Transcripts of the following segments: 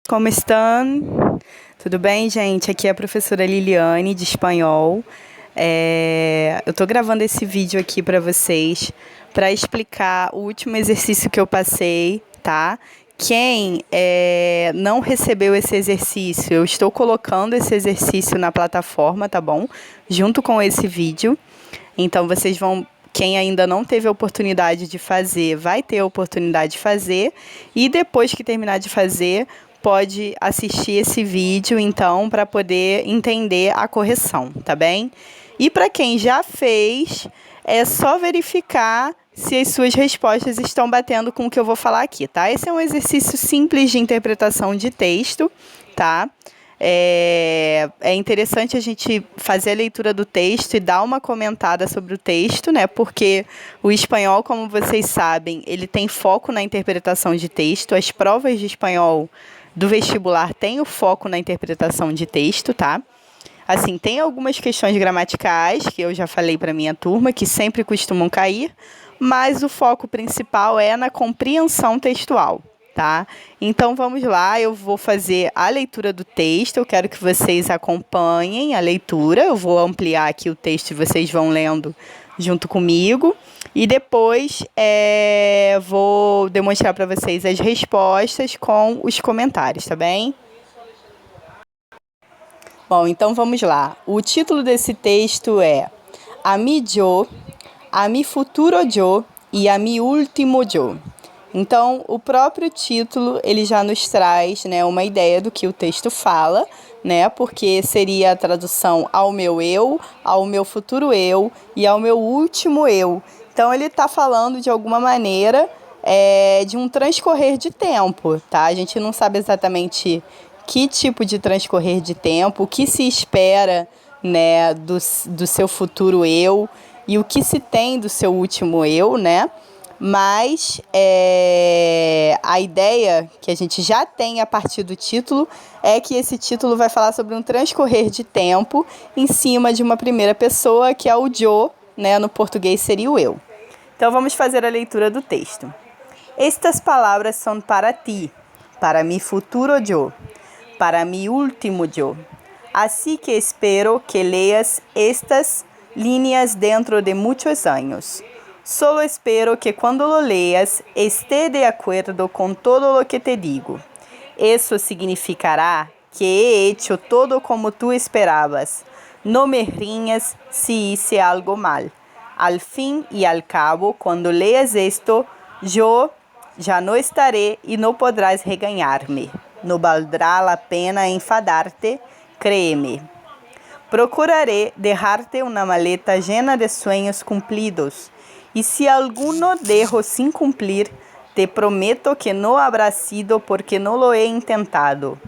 como estão? Tudo bem, gente? Aqui é a professora Liliane, de espanhol. Eu tô gravando esse vídeo aqui para vocês, para explicar o último exercício que eu passei, tá? Quem não recebeu esse exercício, eu estou colocando esse exercício na plataforma, tá bom? Junto com esse vídeo. Então, vocês vão... Quem ainda não teve a oportunidade de fazer, vai ter a oportunidade de fazer. E depois que terminar de fazer, pode assistir esse vídeo, então, para poder entender a correção, tá bem? E para quem já fez, é só verificar se as suas respostas estão batendo com o que eu vou falar aqui, tá? Esse é um exercício simples de interpretação de texto, tá? É interessante a gente fazer a leitura do texto e dar uma comentada sobre o texto, né? Porque o espanhol, como vocês sabem, ele tem foco na interpretação de texto. As provas de espanhol do vestibular têm o foco na interpretação de texto, tá? Assim, tem algumas questões gramaticais, que eu já falei para minha turma, que sempre costumam cair, mas o foco principal é na compreensão textual. Tá? Então, vamos lá, eu vou fazer a leitura do texto, eu quero que vocês acompanhem a leitura, eu vou ampliar aqui o texto e vocês vão lendo junto comigo, e depois vou demonstrar para vocês as respostas com os comentários, tá bem? Bom, então vamos lá. O título desse texto é A mi yo, a mi futuro yo e a mi último yo. Então, o próprio título, ele já nos traz, né, uma ideia do que o texto fala, né, porque seria a tradução ao meu eu, ao meu futuro eu e ao meu último eu. Então, ele está falando, de alguma maneira, de um transcorrer de tempo, tá? A gente não sabe exatamente que tipo de transcorrer de tempo, o que se espera, né, do seu futuro eu e o que se tem do seu último eu, né? Mas a ideia que a gente já tem a partir do título é que esse título vai falar sobre um transcorrer de tempo em cima de uma primeira pessoa, que é o yo, né? No português seria o eu. Então vamos fazer a leitura do texto. Estas palavras são para ti, para mi futuro yo, para mi último yo. Así que espero que leas estas líneas dentro de muchos años. Solo espero que cuando lo leas esté de acuerdo con todo lo que te digo. Eso significará que he hecho todo como tú esperabas. No me riñas si hice algo mal. Al fin y al cabo, cuando leas esto, yo ya no estaré y no podrás regañarme. No valdrá la pena enfadarte, créeme. Procuraré dejarte una maleta llena de sueños cumplidos. Y si alguno dejo sin cumplir, te prometo que no habrá sido porque no lo he intentado.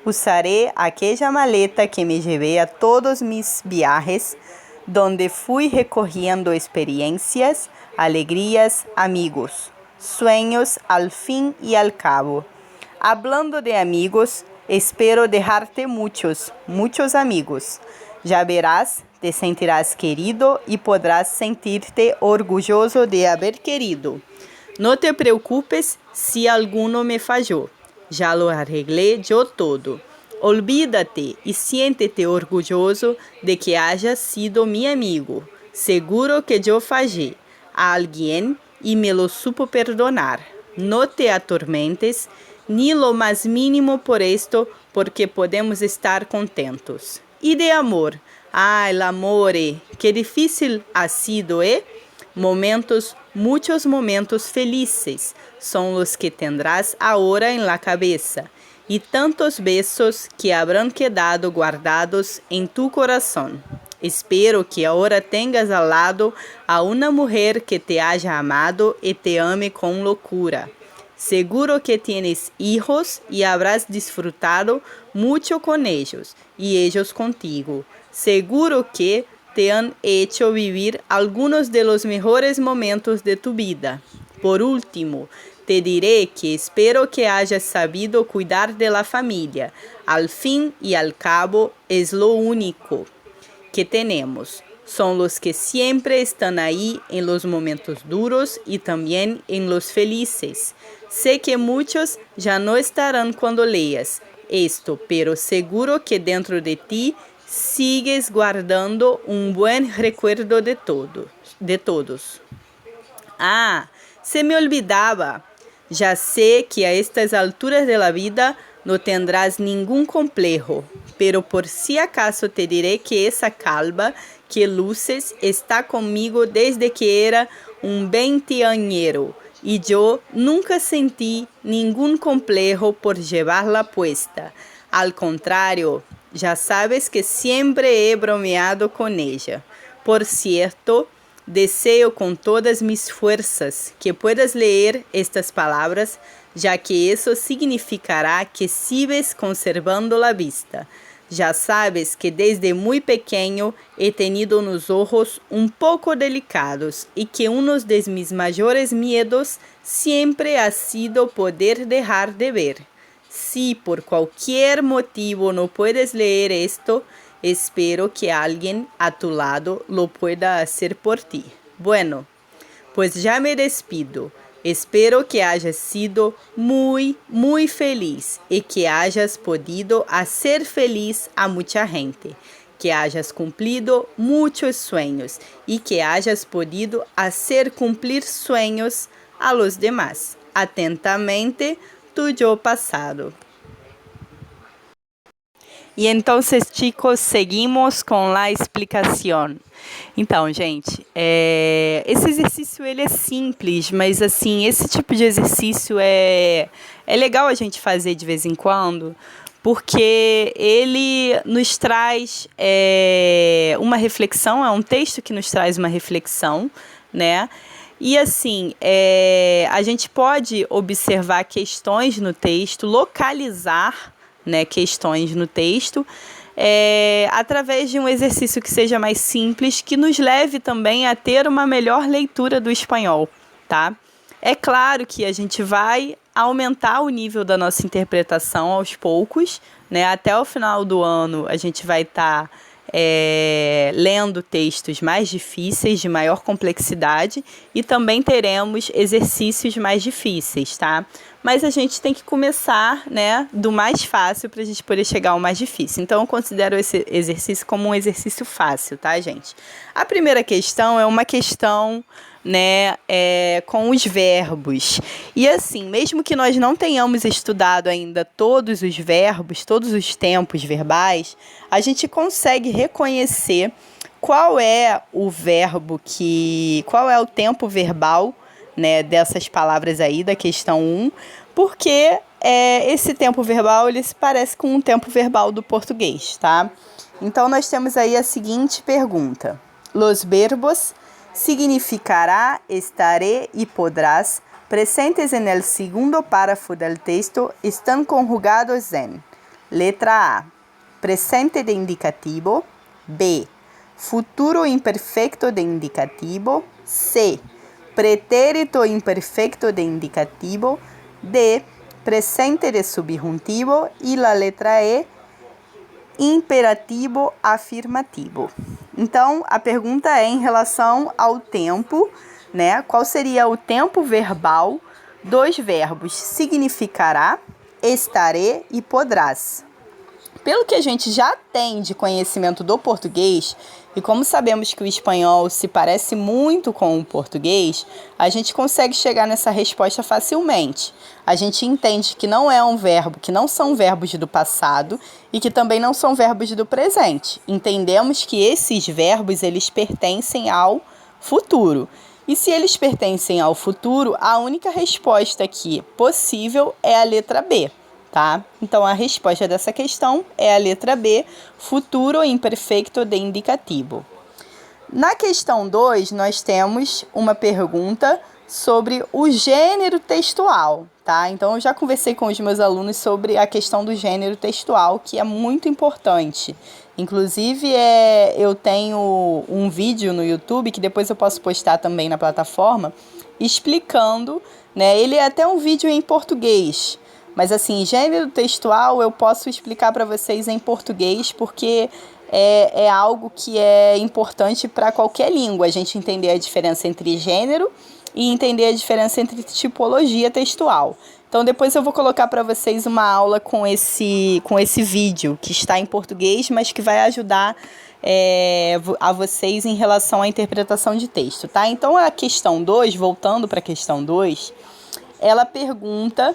Usaré aquella maleta que me llevé a todos mis viajes, donde fui recorriendo experiencias, alegrías, amigos, sueños al fin y al cabo. Hablando de amigos, espero dejarte muchos, muchos amigos. Ya verás, te sentirás querido y podrás sentirte orgulloso de haber querido. No te preocupes si alguno me falló. Ya lo arreglé yo todo. Olvídate y siéntete orgulloso de que hayas sido mi amigo. Seguro que yo fallé a alguien y me lo supo perdonar. No te atormentes ni lo más mínimo por esto, porque podemos estar contentos. Y de amor, el amore, qué difícil ha sido, Momentos, muchos momentos felices son los que tendrás ahora en la cabeza, y tantos besos que habrán quedado guardados en tu corazón. Espero que ahora tengas al lado a una mujer que te haya amado y te ame con locura. Seguro que tienes hijos y habrás disfrutado mucho con ellos y ellos contigo. Seguro que te han hecho vivir algunos de los mejores momentos de tu vida. Por último, te diré que espero que hayas sabido cuidar de la familia. Al fin y al cabo, es lo único que tenemos. Son los que siempre están ahí en los momentos duros y también en los felices. Sé que muchos ya no estarán cuando leas esto, pero seguro que dentro de ti sigues guardando un buen recuerdo de todos. Ah, se me olvidaba. Ya sé que a estas alturas de la vida no tendrás ningún complejo, pero por si acaso te diré que esa calva que luces está conmigo desde que era un veinteañero y yo nunca sentí ningún complejo por llevarla puesta. Al contrario, ya sabes que siempre he bromeado con ella. Por cierto, deseo con todas mis fuerzas que puedas leer estas palabras, ya que eso significará que sigues conservando la vista. Ya sabes que desde muy pequeño he tenido unos ojos un poco delicados y que uno de mis mayores miedos siempre ha sido poder dejar de ver. Si por cualquier motivo no puedes leer esto, espero que alguien a tu lado lo pueda hacer por ti. Bueno, pues ya me despido. Espero que hayas sido muy, muy feliz y que hayas podido hacer feliz a mucha gente, que hayas cumplido muchos sueños y que hayas podido hacer cumplir sueños a los demás. Atentamente, tu yo pasado. E então, chicos, seguimos com a explicação. Então, gente, esse exercício ele é simples, mas assim, esse tipo de exercício é legal a gente fazer de vez em quando, porque ele nos traz uma reflexão, é um texto que nos traz uma reflexão, né? E assim, a gente pode observar questões no texto, localizar, né, questões no texto, através de um exercício que seja mais simples, que nos leve também a ter uma melhor leitura do espanhol, tá? É claro que a gente vai aumentar o nível da nossa interpretação aos poucos, né? Até o final do ano a gente vai estar lendo textos mais difíceis, de maior complexidade, e também teremos exercícios mais difíceis, tá? Mas a gente tem que começar, né, do mais fácil para a gente poder chegar ao mais difícil. Então, eu considero esse exercício como um exercício fácil, tá, gente? A primeira questão é uma questão, né, com os verbos. E assim, mesmo que nós não tenhamos estudado ainda todos os verbos, todos os tempos verbais, a gente consegue reconhecer qual é o verbo qual é o tempo verbal, né, dessas palavras aí da questão 1, porque esse tempo verbal ele se parece com um tempo verbal do português, tá? Então, nós temos aí a seguinte pergunta. Los verbos significará, estaré y podrás, presentes en el segundo párrafo del texto, están conjugados en letra A, presente de indicativo, B, futuro imperfecto de indicativo, C, pretérito imperfecto de indicativo, D, presente de subjuntivo y la letra E, imperativo afirmativo. Então, a pergunta é em relação ao tempo, né? Qual seria o tempo verbal dos verbos significará, estaré e podrás? Pelo que a gente já tem de conhecimento do português, e como sabemos que o espanhol se parece muito com o português, a gente consegue chegar nessa resposta facilmente. A gente entende que não é um verbo, que não são verbos do passado e que também não são verbos do presente. Entendemos que esses verbos, eles pertencem ao futuro. E se eles pertencem ao futuro, a única resposta aqui possível é a letra B. Tá? Então, a resposta dessa questão é a letra B, futuro imperfecto de indicativo. Na questão 2, nós temos uma pergunta sobre o gênero textual, tá? Então, eu já conversei com os meus alunos sobre a questão do gênero textual, que é muito importante. Inclusive, eu tenho um vídeo no YouTube, que depois eu posso postar também na plataforma, explicando, né? Ele é até um vídeo em português, mas assim, gênero textual eu posso explicar para vocês em português, porque é algo que é importante para qualquer língua, a gente entender a diferença entre gênero e entender a diferença entre tipologia textual. Então, depois eu vou colocar para vocês uma aula com esse vídeo, que está em português, mas que vai ajudar a vocês em relação à interpretação de texto, tá? Então, a questão 2, voltando para a questão 2, ela pergunta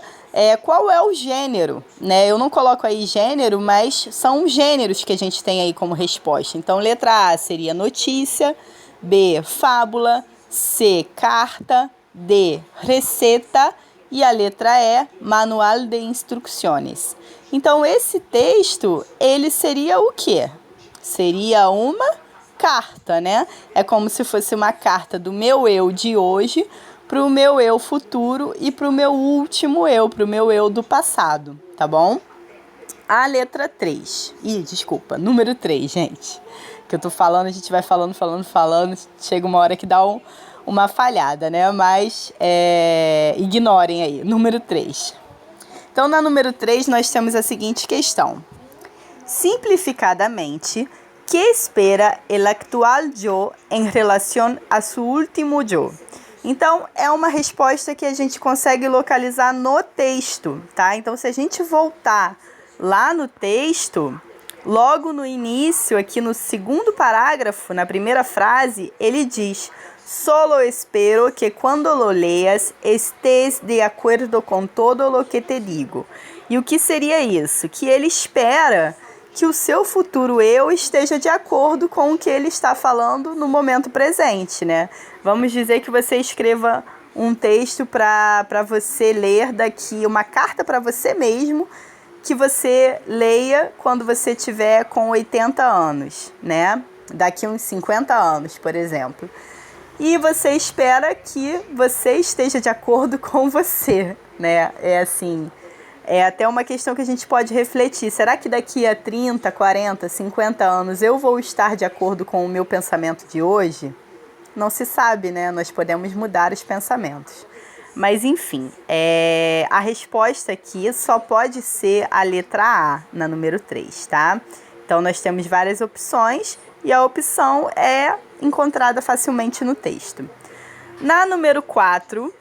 qual é o gênero, né? Eu não coloco aí gênero, mas são gêneros que a gente tem aí como resposta. Então, letra A seria notícia, B, fábula, C, carta, D, receita e a letra E, manual de instrucções. Então, esse texto, ele seria o quê? Seria uma carta, né? É como se fosse uma carta do meu eu de hoje para o meu eu futuro e para o meu último eu, para o meu eu do passado, tá bom? A letra 3. Desculpa, número 3, gente. Que eu tô falando, a gente vai falando, chega uma hora que dá uma falhada, né? Mas ignorem aí. Número 3. Então, na número 3, nós temos a seguinte questão. Simplificadamente, ¿qué espera el actual yo en relación a su último yo? Então, é uma resposta que a gente consegue localizar no texto, tá? Então, se a gente voltar lá no texto, logo no início, aqui no segundo parágrafo, na primeira frase, ele diz: Solo espero que quando lo leas estés de acuerdo com todo lo que te digo. E o que seria isso? Que ele espera que o seu futuro eu esteja de acordo com o que ele está falando no momento presente, né? Vamos dizer que você escreva um texto para você ler daqui, uma carta para você mesmo, que você leia quando você tiver com 80 anos, né? Daqui uns 50 anos, por exemplo. E você espera que você esteja de acordo com você, né? É até uma questão que a gente pode refletir. Será que daqui a 30, 40, 50 anos eu vou estar de acordo com o meu pensamento de hoje? Não se sabe, né? Nós podemos mudar os pensamentos. Mas, enfim, a resposta aqui só pode ser a letra A, na número 3, tá? Então, nós temos várias opções e a opção é encontrada facilmente no texto. Na número 4,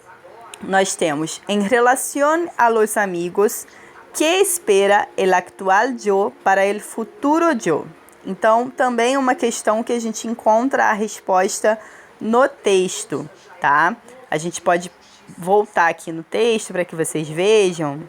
nós temos, em relação a los amigos, que espera el actual yo para el futuro yo? Então, também uma questão que a gente encontra a resposta no texto, tá? A gente pode voltar aqui no texto para que vocês vejam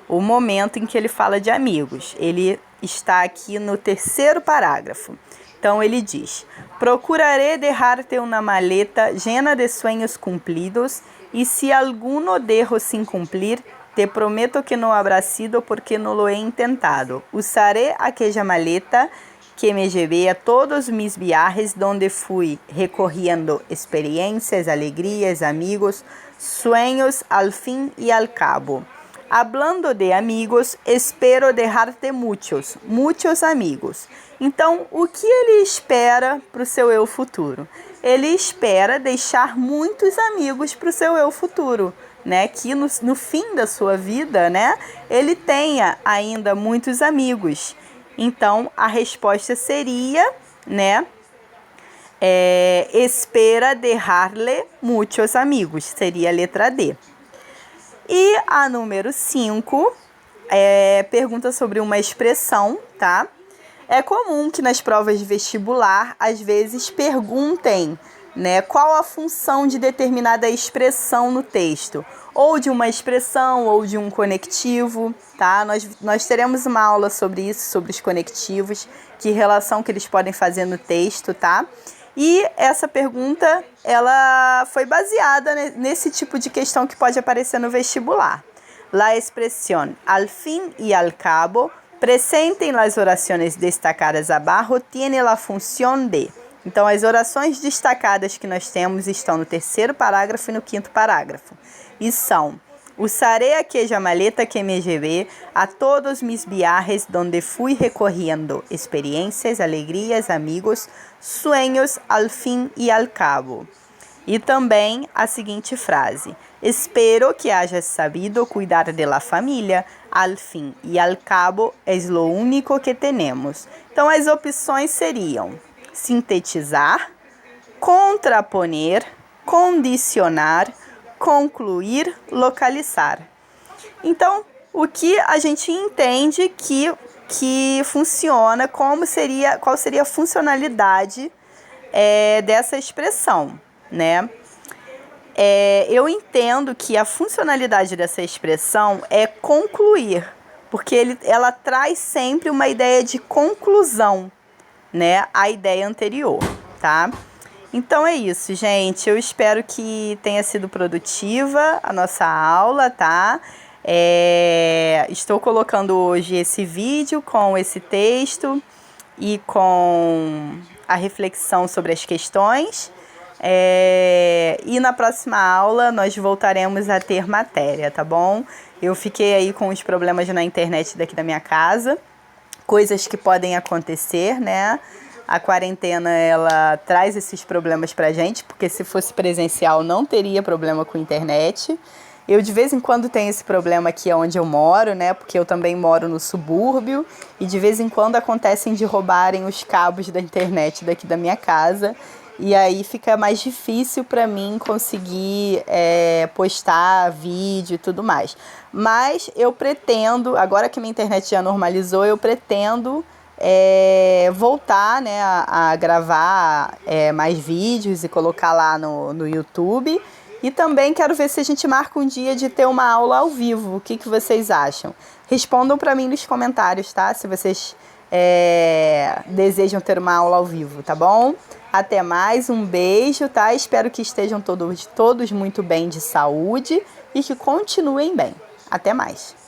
o momento em que ele fala de amigos. Ele está aqui no terceiro parágrafo. Então, ele diz: Procuraré dejarte una maleta llena de sueños cumplidos y si alguno dejo sin cumplir, te prometo que no habrá sido porque no lo he intentado. Usaré aquella maleta que me llevé a todos mis viajes donde fui recorriendo experiencias, alegrías, amigos, sueños al fin y al cabo. Hablando de amigos, espero dejarte muchos amigos. Então, o que ele espera para o seu eu futuro? Ele espera deixar muitos amigos para o seu eu futuro, né? Que no fim da sua vida, né, ele tenha ainda muitos amigos. Então, a resposta seria, né, espera dejarle muchos amigos, seria a letra D. E a número 5 pergunta sobre uma expressão, tá? É comum que nas provas de vestibular, às vezes, perguntem, né, qual a função de determinada expressão no texto. Ou de uma expressão, ou de um conectivo, tá? Nós teremos uma aula sobre isso, sobre os conectivos, que relação que eles podem fazer no texto, tá? E essa pergunta, ela foi baseada nesse tipo de questão que pode aparecer no vestibular. La expresión al fin y al cabo, presente en las oraciones destacadas abajo, tiene la función de... Então, as orações destacadas que nós temos estão no terceiro parágrafo e no quinto parágrafo. E são: Usaré aquella maleta que me llevé a todos mis viajes donde fui recorriendo experiencias, alegrias, amigos, sueños al fin y al cabo. E também a seguinte frase: Espero que hayas sabido cuidar de la familia, al fin y al cabo es lo único que tenemos. Então, as opções seriam sintetizar, contraponer, condicionar, concluir, localizar. Então, o que a gente entende que funciona, qual seria a funcionalidade dessa expressão, né? Eu entendo que a funcionalidade dessa expressão é concluir, porque ela traz sempre uma ideia de conclusão, né, à ideia anterior, tá? Então é isso, gente. Eu espero que tenha sido produtiva a nossa aula, tá? Estou colocando hoje esse vídeo com esse texto e com a reflexão sobre as questões. E na próxima aula nós voltaremos a ter matéria, tá bom? Eu fiquei aí com os problemas na internet daqui da minha casa, coisas que podem acontecer, né? A quarentena, ela traz esses problemas pra gente, porque se fosse presencial não teria problema com internet. Eu de vez em quando tenho esse problema aqui onde eu moro, né? Porque eu também moro no subúrbio e de vez em quando acontecem de roubarem os cabos da internet daqui da minha casa. E aí fica mais difícil para mim conseguir postar vídeo e tudo mais. Mas eu pretendo, agora que minha internet já normalizou, eu pretendo voltar, né, a gravar mais vídeos e colocar lá no YouTube. E também quero ver se a gente marca um dia de ter uma aula ao vivo. O que vocês acham? Respondam para mim nos comentários, tá? Se vocês desejam ter uma aula ao vivo, tá bom? Até mais, um beijo, tá? Espero que estejam todos muito bem de saúde e que continuem bem. Até mais.